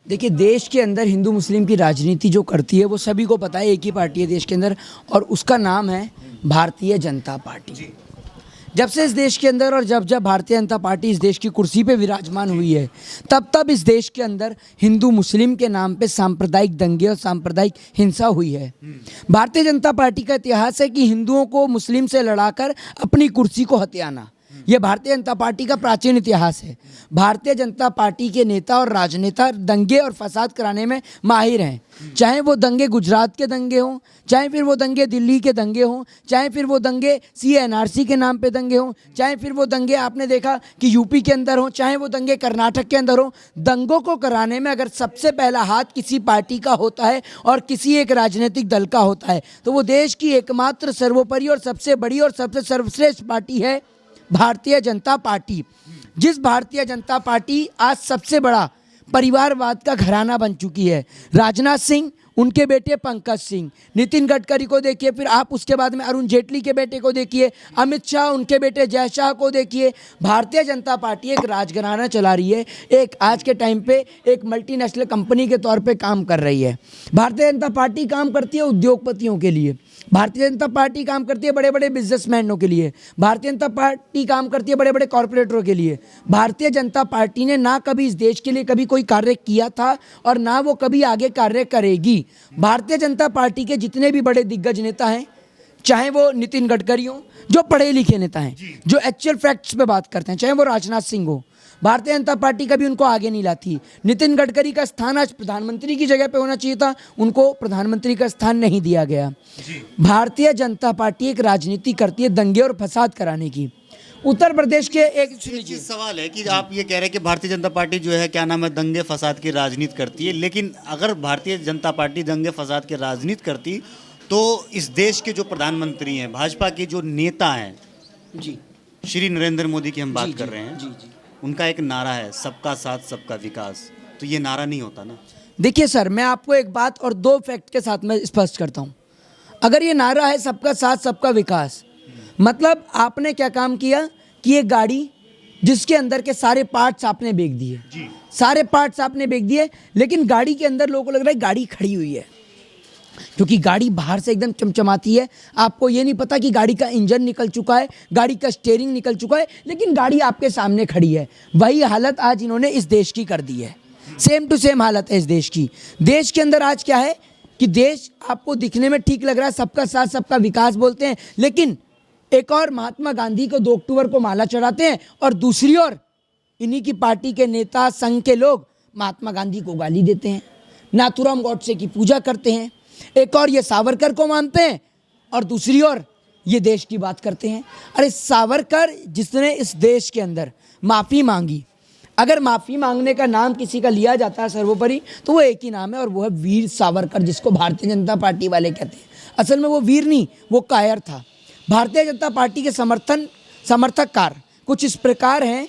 देखिए, देश के अंदर हिंदू मुस्लिम की राजनीति जो करती है वो सभी को पता है। एक ही पार्टी है देश के अंदर और उसका नाम है भारतीय जनता पार्टी। जब से इस देश के अंदर और जब जब भारतीय जनता पार्टी इस देश की कुर्सी पे विराजमान हुई है, तब तब इस देश के अंदर हिंदू मुस्लिम के नाम पे सांप्रदायिक दंगे और सांप्रदायिक हिंसा हुई है। भारतीय जनता पार्टी का इतिहास है कि हिंदुओं को मुस्लिम से लड़ाकर अपनी कुर्सी को हथियाना। यह भारतीय जनता पार्टी का प्राचीन इतिहास है। भारतीय जनता पार्टी के नेता और राजनेता दंगे और फसाद कराने में माहिर हैं। चाहे वो दंगे गुजरात के दंगे हों, चाहे फिर वो दंगे दिल्ली के दंगे हों, चाहे फिर वो दंगे CNRC के नाम पे दंगे हों, चाहे फिर वो दंगे आपने देखा कि यूपी के अंदर हों, चाहे वो दंगे कर्नाटक के अंदर हों। दंगों को कराने में अगर सबसे पहला हाथ किसी पार्टी का होता है और किसी एक राजनीतिक दल का होता है, तो वो देश की एकमात्र सर्वोपरि और सबसे बड़ी और सबसे सर्वश्रेष्ठ पार्टी है भारतीय जनता पार्टी। जिस भारतीय जनता पार्टी आज सबसे बड़ा परिवारवाद का घराना बन चुकी है। राजनाथ सिंह, उनके बेटे पंकज सिंह, नितिन गडकरी को देखिए, फिर आप उसके बाद में अरुण जेटली के बेटे को देखिए, अमित शाह, उनके बेटे जय शाह को देखिए। भारतीय जनता पार्टी एक राजघराना चला रही है, एक आज के टाइम पे एक मल्टीनेशनल कंपनी के तौर पे काम कर रही है। भारतीय जनता पार्टी काम करती है उद्योगपतियों के लिए, भारतीय जनता पार्टी काम करती है बड़े बड़े बिजनेसमैनों के लिए, भारतीय जनता पार्टी काम करती है बड़े बड़े कॉरपोरेटरों के लिए। भारतीय जनता पार्टी ने ना कभी इस देश के लिए कभी कोई कार्य किया था और ना वो कभी आगे कार्य करेगी। भारतीय जनता पार्टी के जितने भी बड़े दिग्गज नेता हैं, चाहे वो नितिन गडकरी हो जो पढ़े लिखे नेता हैं, जो एक्चुअल फैक्ट्स पे बात करते हैं, चाहे वो राजनाथ सिंह हो, भारतीय जनता पार्टी कभी उनको आगे नहीं लाती। नितिन गडकरी का स्थान आज प्रधानमंत्री की जगह पे होना चाहिए था, उनको प्रधानमंत्री का स्थान नहीं दिया गया। भारतीय जनता पार्टी एक राजनीति करती है दंगे और फसाद कराने की। उत्तर प्रदेश के एक चीज सवाल है कि आप ये कह रहे हैं कि भारतीय जनता पार्टी जो है क्या नाम है दंगे फसाद की राजनीति करती है, लेकिन अगर भारतीय जनता पार्टी दंगे फसाद की राजनीति करती तो इस देश के जो प्रधानमंत्री हैं, भाजपा के जो नेता हैं, जी श्री नरेंद्र मोदी की हम बात कर रहे हैं, जी उनका एक नारा है सबका साथ सबका विकास, तो ये नारा नहीं होता ना। देखिए सर, मैं आपको एक बात और दो फैक्ट के साथ में स्पष्ट करता हूँ। अगर ये नारा है सबका साथ सबका विकास, मतलब आपने क्या काम किया कि एक गाड़ी जिसके अंदर के सारे पार्ट्स आपने बेच दिए, सारे पार्ट्स आपने बेच दिए, लेकिन गाड़ी के अंदर लोगों को लग रहा है गाड़ी खड़ी हुई है, क्योंकि गाड़ी बाहर से एकदम चमचमाती है। आपको ये नहीं पता कि गाड़ी का इंजन निकल चुका है, गाड़ी का स्टीयरिंग निकल चुका है, लेकिन गाड़ी आपके सामने खड़ी है। वही हालत आज इन्होंने इस देश की कर दी है। सेम टू सेम हालत है इस देश की। देश के अंदर आज क्या है कि देश आपको दिखने में ठीक लग रहा है, सबका साथ सबका विकास बोलते हैं, लेकिन एक और महात्मा गांधी को 2 अक्टूबर को माला चढ़ाते हैं और दूसरी ओर इन्हीं की पार्टी के नेता संघ के लोग महात्मा गांधी को गाली देते हैं, नाथूराम गॉडसे की पूजा करते हैं। एक और ये सावरकर को मानते हैं और दूसरी ओर ये देश की बात करते हैं। अरे सावरकर जिसने इस देश के अंदर माफ़ी मांगी, अगर माफ़ी मांगने का नाम किसी का लिया जाता है सर्वोपरि, तो वो एक ही नाम है और वो है वीर सावरकर, जिसको भारतीय जनता पार्टी वाले कहते हैं। असल में वो वीर नहीं, वो कायर था। भारतीय जनता पार्टी के समर्थककार कुछ इस प्रकार हैं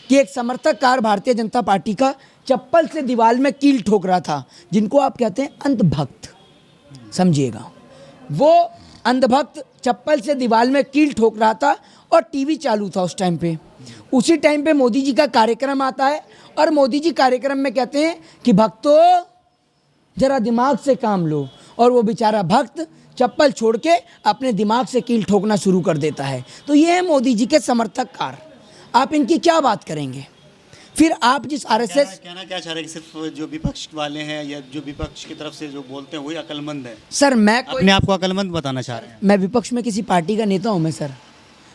कि एक समर्थककार भारतीय जनता पार्टी का चप्पल से दीवार में कील ठोक रहा था, जिनको आप कहते हैं अंधभक्त, समझिएगा। वो अंधभक्त चप्पल से दीवार में कील ठोक रहा था और टीवी चालू था उस टाइम पे। उसी टाइम पे मोदी जी का कार्यक्रम आता है और मोदी जी कार्यक्रम में कहते हैं कि भक्तों जरा दिमाग से काम लो, और वो बेचारा भक्त चप्पल छोड़ के अपने दिमाग से कील ठोकना शुरू कर देता है। तो ये है मोदी जी के समर्थककार। आप इनकी क्या बात करेंगे? फिर आप जिस आरएसएस कहना क्या चाह रहे हैं कि सिर्फ जो विपक्ष वाले हैं या जो विपक्ष की तरफ से जो बोलते हैं वही अक्लमंद है? सर, मैं अपने आप को अक्लमंद बताना चाह रहे हैं? मैं विपक्ष में किसी पार्टी का नेता हूं?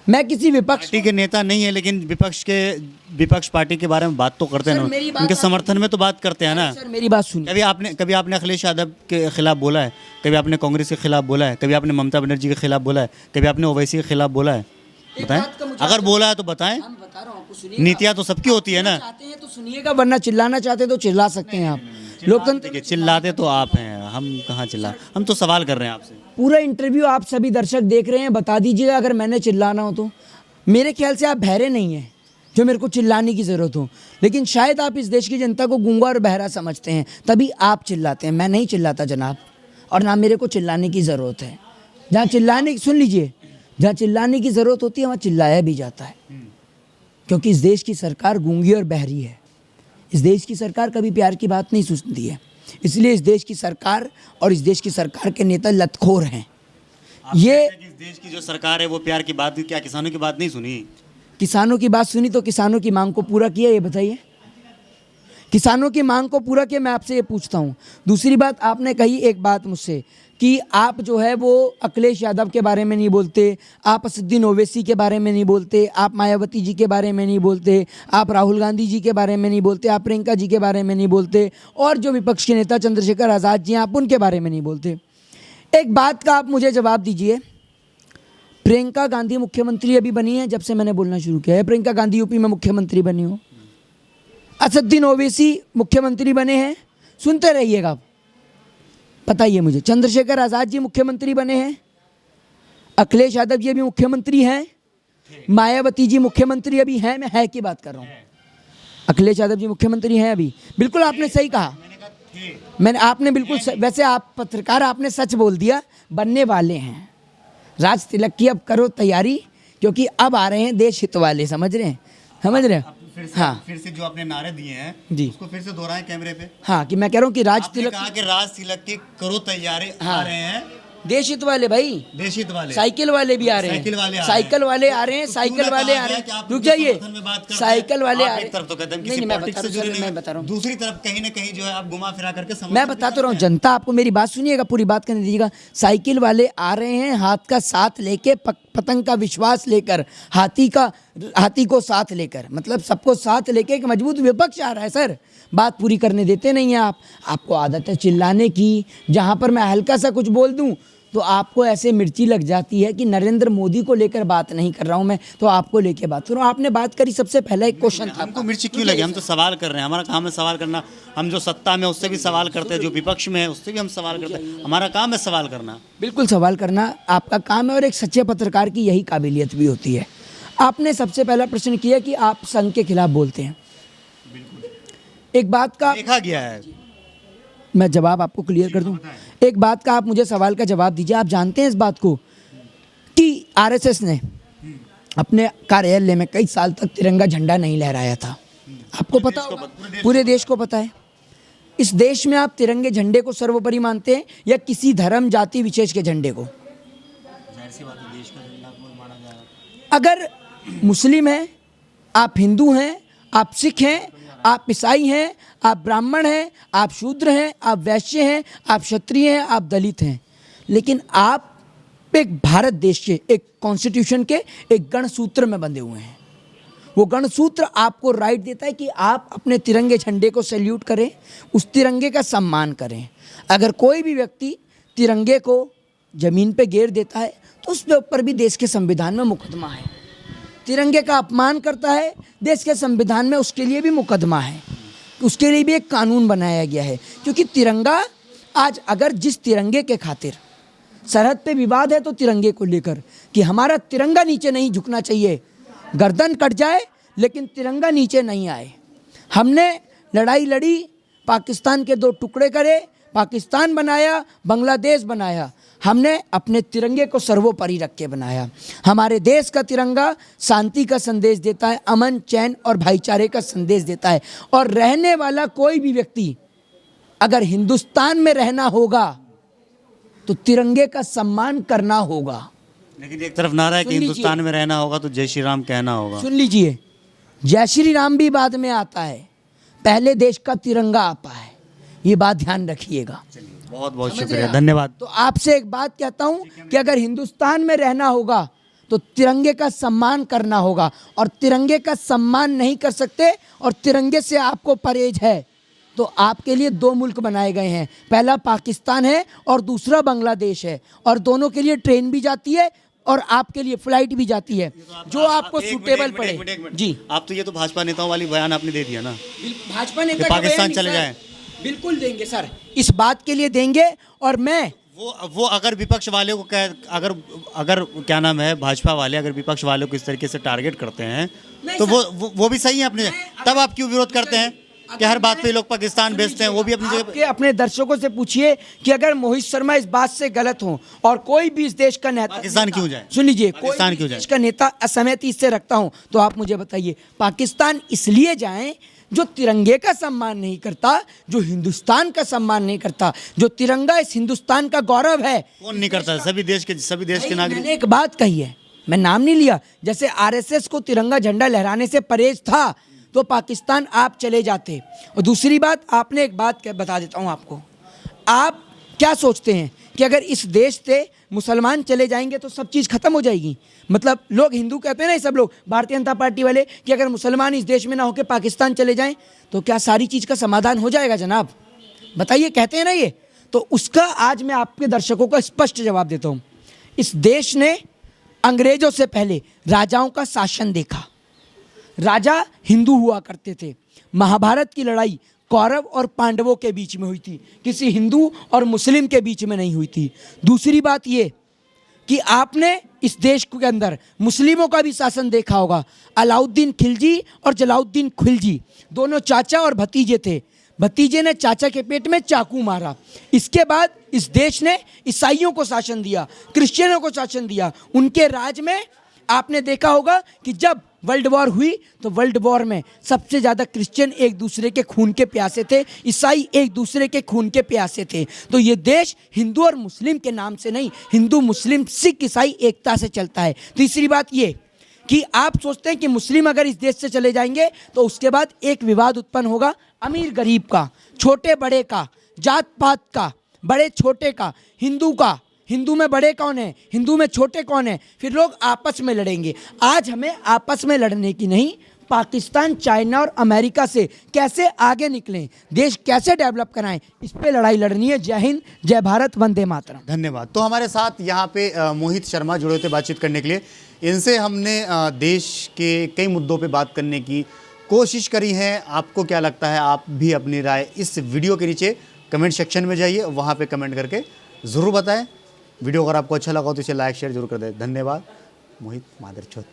मैं किसी विपक्ष पार्टी के नेता नहीं है, लेकिन विपक्ष पार्टी के बारे में बात तो करते हैं ना, उनके समर्थन में तो बात करते हैं ना। सर मेरी बात सुनिए। कभी आपने अखिलेश यादव के खिलाफ बोला है? कभी आपने कांग्रेस के खिलाफ बोला है? कभी आपने ममता बनर्जी के खिलाफ बोला है? कभी आपने ओवैसी के खिलाफ बोला है? बताएं, अगर बोला है तो बताएं। हम बता रहा हूं आपको, सुनिए। नीतियाँ तो सबकी होती है ना। चाहते हैं तो सुनिएगा, वरना चिल्लाना चाहते हैं तो चिल्ला सकते हैं आप। लोकतंत्र देखिए, चिल्लाते तो आप हैं, हम कहाँ चिल्ला, हम तो सवाल कर रहे हैं आपसे। पूरा इंटरव्यू आप सभी दर्शक देख रहे हैं, बता दीजिएगा अगर मैंने चिल्लाना हो तो। मेरे ख्याल से आप बहरे नहीं हैं जो मेरे को चिल्लाने की ज़रूरत हो, लेकिन शायद आप इस देश की जनता को गूंगा और बहरा समझते हैं, तभी आप चिल्लाते हैं। मैं नहीं चिल्लाता जनाब, और ना मेरे को चिल्लाने की ज़रूरत है। जहाँ चिल्लाने, सुन लीजिए, जहाँ चिल्लाने की ज़रूरत होती है वहाँ चिल्लाया भी जाता है, क्योंकि इस देश की सरकार गूंगी और बहरी है। इस देश की सरकार कभी प्यार की बात नहीं सुनती है, इसलिए इस देश की सरकार और इस देश की सरकार के नेता लतखोर हैं। ये कहते हैं कि इस देश की जो सरकार है वो प्यार की बात, क्या किसानों की बात नहीं सुनी? किसानों की बात सुनी तो किसानों की मांग को पूरा किया, ये बताइए? किसानों की मांग को पूरा किया, मैं आपसे ये पूछता हूँ। दूसरी बात, आपने कही एक बात मुझसे कि आप जो है वो अखिलेश यादव के बारे में नहीं बोलते, आप असदुद्दीन ओवैसी के बारे में नहीं बोलते, आप मायावती जी के बारे में नहीं बोलते, आप राहुल गांधी जी के बारे में नहीं बोलते, आप प्रियंका जी के बारे में नहीं बोलते, और जो विपक्ष के नेता चंद्रशेखर आज़ाद जी हैं आप उनके बारे में नहीं बोलते। एक बात का आप मुझे जवाब दीजिए, प्रियंका गांधी मुख्यमंत्री अभी बनी है जब से मैंने बोलना शुरू किया है, प्रियंका गांधी यूपी में मुख्यमंत्री बनी हो, असदुद्दीन ओवैसी मुख्यमंत्री बने हैं, सुनते रहिएगा आप, बताइए मुझे। चंद्रशेखर आज़ाद जी मुख्यमंत्री बने हैं, अखिलेश यादव जी अभी मुख्यमंत्री हैं, मायावती जी मुख्यमंत्री अभी हैं, मैं है की बात कर रहा हूँ, अखिलेश यादव जी मुख्यमंत्री हैं अभी। बिल्कुल आपने सही कहा, मैंने आपने बिल्कुल वैसे आप पत्रकार, आपने सच बोल दिया, बनने वाले हैं। राज तिलक की अब करो तैयारी, क्योंकि अब आ रहे हैं देश हित वाले, समझ रहे हैं, समझ रहे हैं? हाँ, फिर से जो आपने नारे दिए हैं जी, उसको फिर से दोहराएं कैमरे पे। हाँ, कि मैं कह रहा हूँ कि राज आपने तिलक, कहा कि राज तिलक की करो तैयारी आ रहे हैं, देश हित वाले भाई, देश हित वाले, साइकिल वाले भी आ रहे हैं, साइकिल वाले आ रहे हैं। साइकिल वाले आ रहे हैं, तो साइकिल क्यों ना वाले कहा आ रहे गया कि हैं, आप रुक उनके जाइए, समर्थन में बात करते हैं? साइकिल वाले आप आ एक रहे तरफ तो कहते हैं नहीं, किसी नहीं, मैं पॉलिटिक्स बता से जुड़े रहा हूँ, नहीं मैं बता रहा हूँ, दूसरी तरफ कहीं ना कहीं जो है आप घुमा फिरा करके समर्थन मैं बताता रहा हूँ, जनता आपको मेरी बात सुनिएगा, पूरी बात करने दीजिएगा। साइकिल वाले आ रहे हैं हाथ का साथ लेके, पतंग का विश्वास लेकर, हाथी को साथ लेकर, मतलब सबको साथ लेके एक मजबूत विपक्ष आ रहा है। सर, बात पूरी करने देते नहीं हैं आप, आपको आदत है चिल्लाने की, जहाँ पर मैं हल्का सा कुछ बोल दूँ तो आपको ऐसे मिर्ची लग जाती है कि नरेंद्र मोदी को लेकर बात नहीं कर रहा हूं मैं, तो आपको लेके बात करूं। आपने बात करी, सबसे पहला एक क्वेश्चन था, हमको मिर्ची क्यों लगे? हम तो सवाल कर रहे हैं, हमारा काम है सवाल करना। हम जो सत्ता में उससे भी सवाल करते हैं, जो विपक्ष में है उससे भी हम सवाल करते हैं, हमारा काम है सवाल करना। बिल्कुल सवाल करना आपका काम है, और एक सच्चे पत्रकार की यही काबिलियत भी होती है। आपने सबसे पहला प्रश्न किया कि आप संघ के खिलाफ बोलते हैं, एक बात का देखा गया है, मैं जवाब आपको क्लियर कर दूं। एक बात का आप मुझे सवाल का जवाब दीजिए, आप जानते हैं इस बात को कि आरएसएस ने अपने कार्यालय में कई साल तक तिरंगा झंडा नहीं लहराया था, आपको पता होगा, पूरे देश को पता है। इस देश में आप तिरंगे झंडे को सर्वोपरि मानते हैं या किसी धर्म जाति विशेष के झंडे को? अगर मुस्लिम हैं, आप हिंदू हैं, आप सिख हैं, आप ईसाई हैं, आप ब्राह्मण हैं, आप शूद्र हैं, आप वैश्य हैं, आप क्षत्रिय हैं, आप दलित हैं, लेकिन आप एक भारत देश के एक कॉन्स्टिट्यूशन के एक गणसूत्र में बंधे हुए हैं। वो गणसूत्र आपको राइट देता है कि आप अपने तिरंगे झंडे को सैल्यूट करें, उस तिरंगे का सम्मान करें। अगर कोई भी व्यक्ति तिरंगे को जमीन पे गिर देता है तो उस ऊपर भी देश के संविधान में मुकदमा है। तिरंगे का अपमान करता है, देश के संविधान में उसके लिए भी मुकदमा है, उसके लिए भी एक कानून बनाया गया है। क्योंकि तिरंगा आज, अगर जिस तिरंगे के खातिर सरहद पे विवाद है तो तिरंगे को लेकर कि हमारा तिरंगा नीचे नहीं झुकना चाहिए, गर्दन कट जाए लेकिन तिरंगा नीचे नहीं आए। हमने लड़ाई लड़ी, पाकिस्तान के दो टुकड़े करे, पाकिस्तान बनाया, बांग्लादेश बनाया, हमने अपने तिरंगे को सर्वोपरि रख के बनाया। हमारे देश का तिरंगा शांति का संदेश देता है, अमन, चैन और भाईचारे का संदेश देता है। और रहने वाला कोई भी व्यक्ति अगर हिंदुस्तान में रहना होगा तो तिरंगे का सम्मान करना होगा। लेकिन एक तरफ नारा है कि हिंदुस्तान में रहना होगा तो जय श्री राम कहना होगा। सुन लीजिए, जय श्री राम भी बाद में आता है, पहले देश का तिरंगा आता है, ये बात ध्यान रखिएगा। बहुत बहुत शुक्रिया, धन्यवाद। तो आपसे एक बात कहता हूं कि अगर हिंदुस्तान में रहना होगा तो तिरंगे का सम्मान करना होगा, और तिरंगे का सम्मान नहीं कर सकते और तिरंगे से आपको परहेज है तो आपके लिए दो मुल्क बनाए गए हैं, पहला पाकिस्तान है और दूसरा बांग्लादेश है, और दोनों के लिए ट्रेन भी जाती है और आपके लिए फ्लाइट भी जाती है, जो आपको सूटेबल पड़े। जी, आप तो ये तो भाजपा नेताओं वाली बयान आपने दे दिया ना, भाजपा नेता पाकिस्तान चले जाएं। बिल्कुल देंगे सर, इस बात के लिए देंगे। और मैं वो अगर विपक्ष वाले को अगर क्या नाम है, भाजपा वाले अगर विपक्ष वाले को इस तरीके से टारगेट करते हैं तो वो भी सही है अपने, तब आप क्यों विरोध करते हैं कि हर बात पे लोग पाकिस्तान भेजते हैं? वो भी अपनी जगह। अपने दर्शकों से पूछिए कि अगर मोहित शर्मा इस बात से गलत हो और कोई भी इस देश का नेता पाकिस्तान क्यों जाए, सुन लीजिए, पाकिस्तान कोई क्यों भी जाए, देश का नेता असहमति इससे रखता हूं तो आप मुझे बताइए, पाकिस्तान इसलिए जाएं जो तिरंगे का सम्मान नहीं करता, जो हिंदुस्तान का सम्मान नहीं करता, जो तिरंगा इस हिंदुस्तान का गौरव है। कौन नहीं करता? सभी देश के नागरिक। मैंने एक बात कही है, मैं नाम नहीं लिया। जैसे आरएसएस को तिरंगा झंडा लहराने से परहेज था तो पाकिस्तान आप चले जाते। और दूसरी बात, आपने एक बात बता देता हूँ आपको, आप क्या सोचते हैं कि अगर इस देश से मुसलमान चले जाएंगे तो सब चीज़ खत्म हो जाएगी? मतलब लोग हिंदू कहते हैं ना, ये सब लोग भारतीय जनता पार्टी वाले, कि अगर मुसलमान इस देश में ना होकर पाकिस्तान चले जाएं तो क्या सारी चीज़ का समाधान हो जाएगा जनाब? बताइए, कहते हैं ना ये। तो उसका आज मैं आपके दर्शकों का स्पष्ट जवाब देता हूँ। इस देश ने अंग्रेजों से पहले राजाओं का शासन देखा। राजा हिंदू हुआ करते थे। महाभारत की लड़ाई कौरव और पांडवों के बीच में हुई थी, किसी हिंदू और मुस्लिम के बीच में नहीं हुई थी। दूसरी बात ये कि आपने इस देश के अंदर मुस्लिमों का भी शासन देखा होगा। अलाउद्दीन खिलजी और जलाउद्दीन खिलजी दोनों चाचा और भतीजे थे। भतीजे ने चाचा के पेट में चाकू मारा। इसके बाद इस देश ने ईसाइयों को शासन दिया, क्रिश्चियनों को शासन दिया। उनके राज में आपने देखा होगा कि जब वर्ल्ड वॉर हुई तो वर्ल्ड वॉर में सबसे ज़्यादा क्रिश्चियन एक दूसरे के खून के प्यासे थे, ईसाई एक दूसरे के खून के प्यासे थे। तो ये देश हिंदू और मुस्लिम के नाम से नहीं, हिंदू मुस्लिम सिख ईसाई एकता से चलता है। तीसरी बात ये कि आप सोचते हैं कि मुस्लिम अगर इस देश से चले जाएंगे तो उसके बाद एक विवाद उत्पन्न होगा, अमीर गरीब का, छोटे बड़े का, जात पात का, बड़े छोटे का, हिंदू का। हिंदू में बड़े कौन है, हिंदू में छोटे कौन है, फिर लोग आपस में लड़ेंगे। आज हमें आपस में लड़ने की नहीं, पाकिस्तान, चाइना और अमेरिका से कैसे आगे निकलें, देश कैसे डेवलप कराएं, इस पे लड़ाई लड़नी है। जय हिंद, जय भारत, वंदे मातरम। धन्यवाद। तो हमारे साथ यहाँ पे मोहित शर्मा जुड़े थे बातचीत करने के लिए। इनसे हमने देश के कई मुद्दों पे बात करने की कोशिश करी है। आपको क्या लगता है? आप भी अपनी राय इस वीडियो के नीचे कमेंट सेक्शन में जाइए, वहाँ पे कमेंट करके ज़रूर बताएं। वीडियो अगर आपको अच्छा लगा हो तो इसे लाइक शेयर जरूर कर दें। धन्यवाद। मोहित मादरचोद।